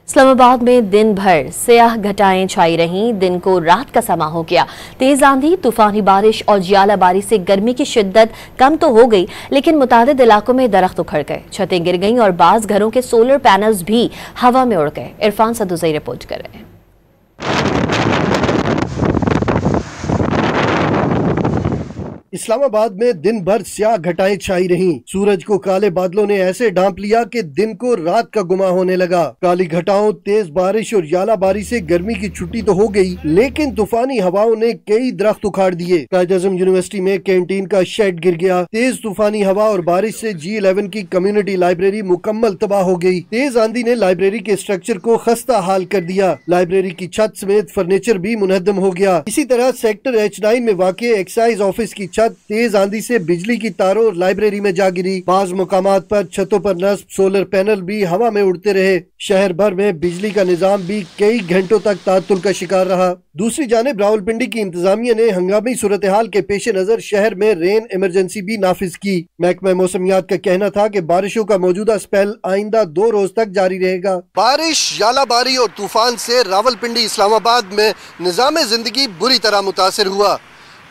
इस्लामाबाद में दिन भर स्याह घटाएं छाई रहीं। दिन को रात का समा हो गया। तेज आंधी, तूफानी बारिश और ज्वालाबारी से गर्मी की शिद्दत कम तो हो गई, लेकिन मुतादिद इलाकों में दरख्त उखड़ गए, छतें गिर गईं और बाज घरों के सोलर पैनल्स भी हवा में उड़ गए। इरफान सदुज़ई रिपोर्ट कर रहे हैं। इस्लामाबाद में दिन भर स्याह घटाएं छाई रहीं। सूरज को काले बादलों ने ऐसे ढांप लिया कि दिन को रात का गुमा होने लगा। काली घटाओं, तेज बारिश और ज्वालाबारी से गर्मी की छुट्टी तो हो गई, लेकिन तूफानी हवाओं ने कई दरख्त उखाड़ दिए। कायद-ए-आज़म यूनिवर्सिटी में कैंटीन का शेड गिर गया। तेज तूफानी हवा और बारिश से G11 की कम्युनिटी लाइब्रेरी मुकम्मल तबाह हो गई। तेज आंधी ने लाइब्रेरी के स्ट्रक्चर को खस्ता हाल कर दिया। लाइब्रेरी की छत समेत फर्नीचर भी मुनहदम हो गया। इसी तरह सेक्टर H9 में वाक़े एक्साइज ऑफिस की तेज आंधी से बिजली की तारों और लाइब्रेरी में जा गिरी। बाज मुकामात पर छतों पर नस्ब सोलर पैनल भी हवा में उड़ते रहे। शहर भर में बिजली का निजाम भी कई घंटों तक ताअत्तुल का शिकार रहा। दूसरी जानिब रावलपिंडी की इंतजामिया ने हंगामी सूरत हाल के पेश नजर शहर में रेन इमरजेंसी भी नाफिज की। महकमा मौसमियात का कहना था कि बारिशों का मौजूदा स्पेल आइंदा 2 रोज तक जारी रहेगा। बारिश, ज्वालाबारी और तूफान से रावलपिंडी इस्लामाबाद में निजाम जिंदगी बुरी तरह मुतासिर हुआ।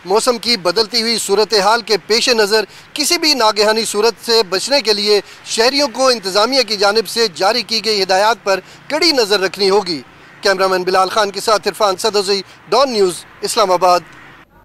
मौसम की बदलती हुई सूरत हाल के पेश नज़र किसी भी नागहानी सूरत से बचने के लिए शहरियों को इंतजामिया की जानिब से जारी की गई हिदायत पर कड़ी नज़र रखनी होगी। कैमरामैन बिलाल खान के साथ इरफान सदुज़ई, डॉन न्यूज़, इस्लामाबाद।